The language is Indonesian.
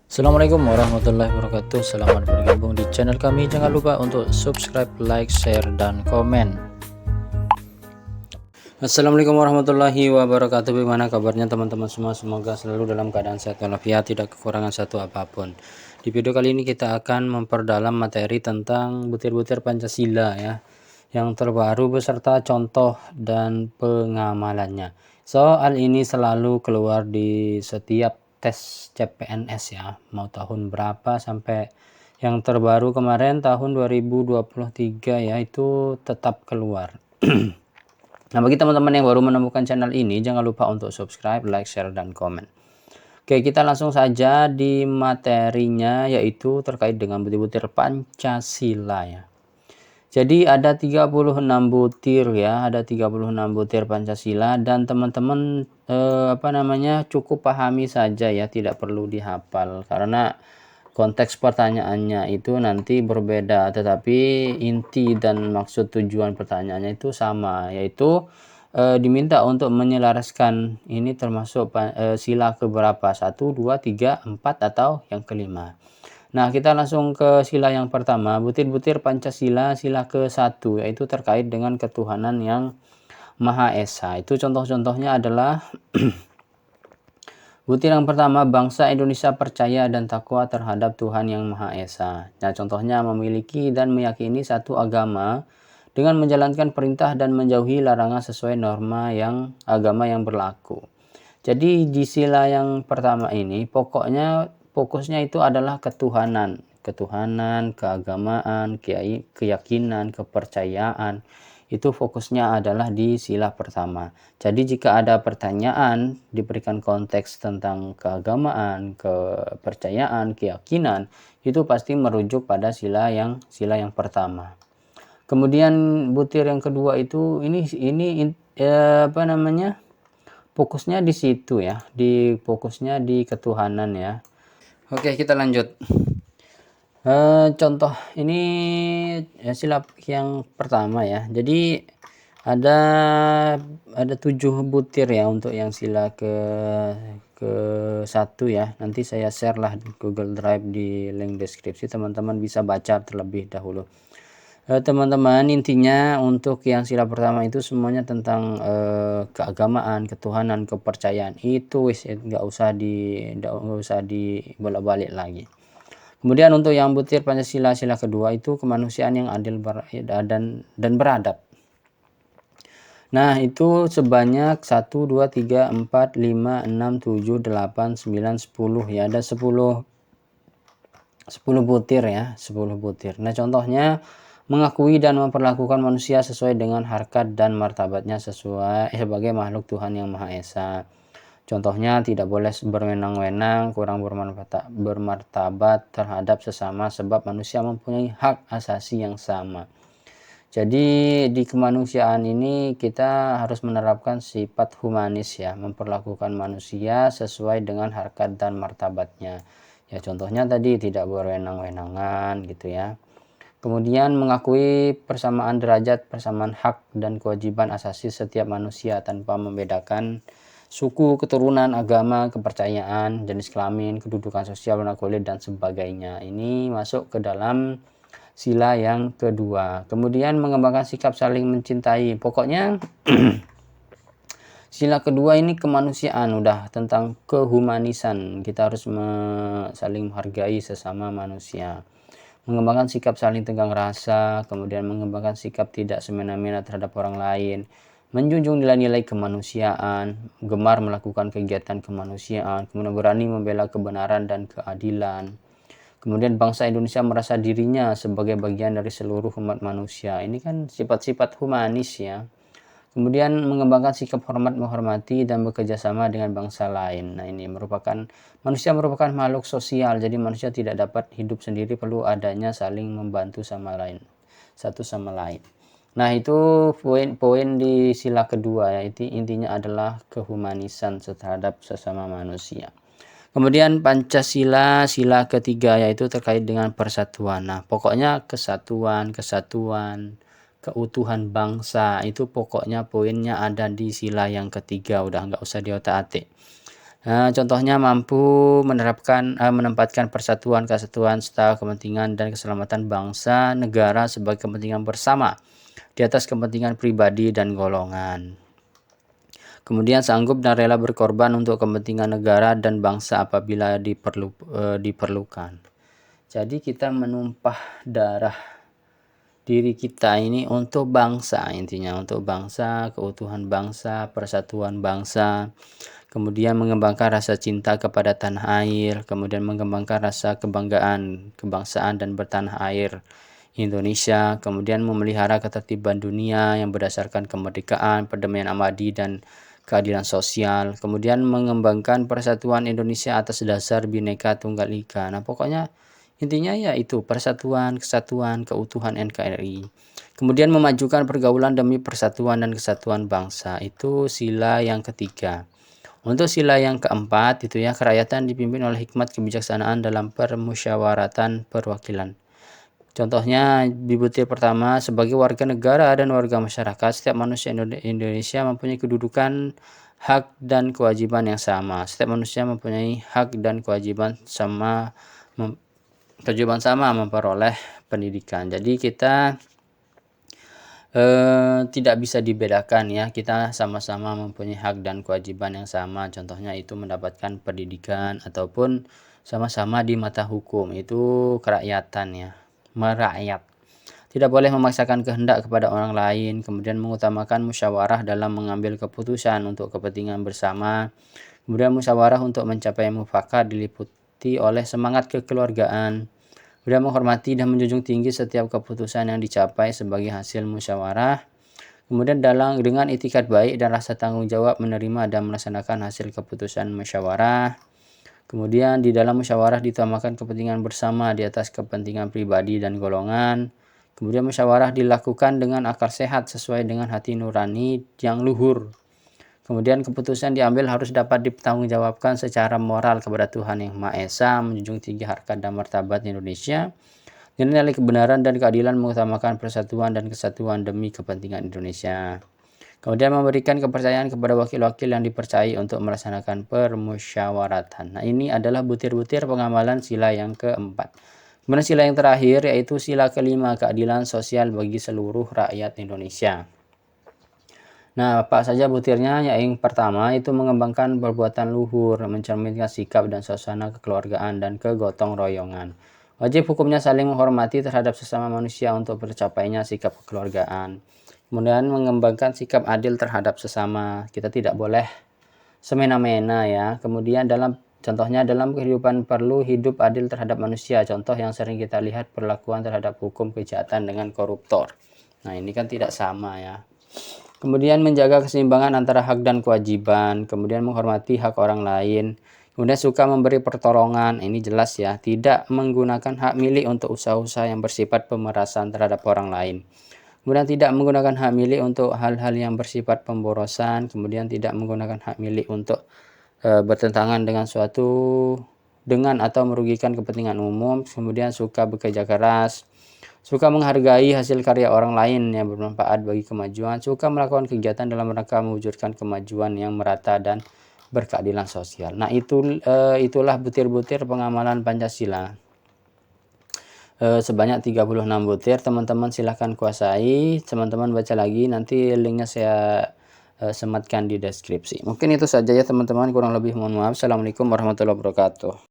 Assalamualaikum warahmatullahi wabarakatuh. Selamat bergabung di channel kami. Jangan lupa untuk subscribe, like, share, dan komen. Assalamualaikum warahmatullahi wabarakatuh. Bagaimana kabarnya teman-teman semua? Semoga selalu dalam keadaan sehat walafiat, tidak kekurangan satu apapun. Di video kali ini kita akan memperdalam materi tentang butir-butir Pancasila ya, yang terbaru beserta contoh dan pengamalannya. Soal ini selalu keluar di setiap tes CPNS ya, mau tahun berapa, sampai yang terbaru kemarin tahun 2023 ya, itu tetap keluar. Nah, bagi teman-teman yang baru menemukan channel ini, jangan lupa untuk subscribe, like, share, dan komen. Oke, kita langsung saja di materinya, yaitu terkait dengan butir-butir Pancasila ya. Jadi ada 36 butir ya, ada 36 butir Pancasila, dan teman-teman cukup pahami saja ya, tidak perlu dihafal karena konteks pertanyaannya itu nanti berbeda, tetapi inti dan maksud tujuan pertanyaannya itu sama, yaitu diminta untuk menyelaraskan ini termasuk sila keberapa, 1, 2, 3, 4, atau yang kelima. Nah, kita langsung ke sila yang pertama, butir-butir Pancasila, sila ke-1, yaitu terkait dengan ketuhanan yang Maha Esa. Itu contoh-contohnya adalah butir yang pertama, bangsa Indonesia percaya dan takwa terhadap Tuhan yang Maha Esa. Nah, contohnya memiliki dan meyakini satu agama dengan menjalankan perintah dan menjauhi larangan sesuai norma agama yang berlaku. Jadi di sila yang pertama ini fokusnya itu adalah ketuhanan, keagamaan, keyakinan, kepercayaan. Itu fokusnya adalah di sila pertama. Jadi jika ada pertanyaan diberikan konteks tentang keagamaan, kepercayaan, keyakinan, itu pasti merujuk pada sila yang pertama. Kemudian butir yang kedua itu fokusnya di situ ya, fokusnya di ketuhanan ya. Oke, kita lanjut. Contoh ini ya, sila yang pertama ya. Jadi ada 7 butir ya untuk yang sila ke 1 ya. Nanti saya share lah di Google Drive di link deskripsi, teman-teman bisa baca terlebih dahulu. Teman-teman, intinya untuk yang sila pertama itu semuanya tentang keagamaan, ketuhanan, kepercayaan. Itu nggak usah dibolak-balik lagi. Kemudian untuk yang butir Pancasila sila kedua itu kemanusiaan yang adil dan beradab. Nah, itu sebanyak 1, 2, 3, 4, 5, 6, 7, 8, 9, 10 ya. Ada 10 butir ya, 10 butir. Nah, contohnya mengakui dan memperlakukan manusia sesuai dengan harkat dan martabatnya sebagai makhluk Tuhan yang Maha Esa. Contohnya tidak boleh berwenang-wenang, kurang bermartabat terhadap sesama sebab manusia mempunyai hak asasi yang sama. Jadi di kemanusiaan ini kita harus menerapkan sifat humanis ya, memperlakukan manusia sesuai dengan harkat dan martabatnya. Ya, contohnya tadi tidak berwenang-wenangan gitu ya. Kemudian mengakui persamaan derajat, persamaan hak dan kewajiban asasi setiap manusia tanpa membedakan suku, keturunan, agama, kepercayaan, jenis kelamin, kedudukan sosial, warna kulit, dan sebagainya. Ini masuk ke dalam sila yang kedua. Kemudian mengembangkan sikap saling mencintai. Pokoknya sila kedua ini kemanusiaan, udah tentang kehumanisan. Kita harus saling menghargai sesama manusia. Mengembangkan sikap saling tenggang rasa, kemudian mengembangkan sikap tidak semena-mena terhadap orang lain, menjunjung nilai-nilai kemanusiaan, gemar melakukan kegiatan kemanusiaan, kemudian berani membela kebenaran dan keadilan. Kemudian bangsa Indonesia merasa dirinya sebagai bagian dari seluruh umat manusia. Ini kan sifat-sifat humanis ya. Kemudian mengembangkan sikap hormat menghormati dan bekerja sama dengan bangsa lain. Nah, ini manusia merupakan makhluk sosial. Jadi manusia tidak dapat hidup sendiri, perlu adanya saling membantu satu sama lain. Nah, itu poin-poin di sila kedua ya. Intinya adalah kehumanisan terhadap sesama manusia. Kemudian Pancasila sila ketiga yaitu terkait dengan persatuan. Nah, pokoknya kesatuan, keutuhan bangsa itu pokoknya poinnya ada di sila yang ketiga, udah nggak usah diotak-atik. Contohnya mampu menempatkan persatuan, kesatuan, serta kepentingan dan keselamatan bangsa, negara sebagai kepentingan bersama di atas kepentingan pribadi dan golongan. Kemudian sanggup dan rela berkorban untuk kepentingan negara dan bangsa apabila diperlukan. Jadi kita menumpah darah diri kita ini untuk bangsa, intinya untuk bangsa, keutuhan bangsa, persatuan bangsa, kemudian mengembangkan rasa cinta kepada tanah air, kemudian mengembangkan rasa kebanggaan, kebangsaan dan bertanah air Indonesia, kemudian memelihara ketertiban dunia yang berdasarkan kemerdekaan, perdamaian abadi dan keadilan sosial, kemudian mengembangkan persatuan Indonesia atas dasar Bhinneka Tunggal Ika. Nah, pokoknya intinya yaitu persatuan, kesatuan, keutuhan NKRI. Kemudian memajukan pergaulan demi persatuan dan kesatuan bangsa. Itu sila yang ketiga. Untuk sila yang keempat itu ya, kerakyatan dipimpin oleh hikmat kebijaksanaan dalam permusyawaratan perwakilan. Contohnya di butir pertama, sebagai warga negara dan warga masyarakat, setiap manusia Indonesia mempunyai kedudukan, hak dan kewajiban yang sama. Setiap manusia mempunyai hak dan kewajiban sama memperoleh pendidikan. Jadi kita tidak bisa dibedakan ya, kita sama-sama mempunyai hak dan kewajiban yang sama. Contohnya itu mendapatkan pendidikan ataupun sama-sama di mata hukum, itu kerakyatan ya, merakyat. Tidak boleh memaksakan kehendak kepada orang lain, kemudian mengutamakan musyawarah dalam mengambil keputusan untuk kepentingan bersama. Kemudian musyawarah untuk mencapai mufakat diliputi oleh semangat kekeluargaan. Kemudian menghormati dan menjunjung tinggi setiap keputusan yang dicapai sebagai hasil musyawarah. Kemudian dengan itikat baik dan rasa tanggung jawab menerima dan melaksanakan hasil keputusan musyawarah. Kemudian di dalam musyawarah ditamakan kepentingan bersama di atas kepentingan pribadi dan golongan. Kemudian musyawarah dilakukan dengan akal sehat sesuai dengan hati nurani yang luhur. Kemudian keputusan diambil harus dapat dipertanggungjawabkan secara moral kepada Tuhan Yang Maha Esa, menjunjung tinggi harkat dan martabat Indonesia, dan nilai kebenaran dan keadilan, mengutamakan persatuan dan kesatuan demi kepentingan Indonesia. Kemudian memberikan kepercayaan kepada wakil-wakil yang dipercayai untuk melaksanakan permusyawaratan. Nah, ini adalah butir-butir pengamalan sila yang keempat. Kemudian sila yang terakhir yaitu sila kelima, keadilan sosial bagi seluruh rakyat Indonesia. Nah, apa saja butirnya? Yang pertama itu mengembangkan perbuatan luhur, mencerminkan sikap dan suasana kekeluargaan dan kegotong royongan. Wajib hukumnya saling menghormati terhadap sesama manusia untuk tercapainya sikap kekeluargaan. Kemudian mengembangkan sikap adil terhadap sesama. Kita tidak boleh semena-mena ya. Kemudian contohnya dalam kehidupan perlu hidup adil terhadap manusia. Contoh yang sering kita lihat perlakuan terhadap hukum kejahatan dengan koruptor. Nah, ini kan tidak sama ya. Kemudian menjaga keseimbangan antara hak dan kewajiban, kemudian menghormati hak orang lain, kemudian suka memberi pertolongan, ini jelas ya, tidak menggunakan hak milik untuk usaha-usaha yang bersifat pemerasan terhadap orang lain. Kemudian tidak menggunakan hak milik untuk hal-hal yang bersifat pemborosan, kemudian tidak menggunakan hak milik untuk bertentangan dengan atau merugikan kepentingan umum, kemudian suka bekerja keras, suka menghargai hasil karya orang lain yang bermanfaat bagi kemajuan, suka melakukan kegiatan dalam rangka mewujudkan kemajuan yang merata dan berkeadilan sosial. Nah, itulah butir-butir pengamalan Pancasila. Sebanyak 36 butir, teman-teman silahkan kuasai, teman-teman baca lagi, nanti linknya saya sematkan di deskripsi. Mungkin itu saja ya teman-teman, kurang lebih mohon maaf. Assalamualaikum warahmatullahi wabarakatuh.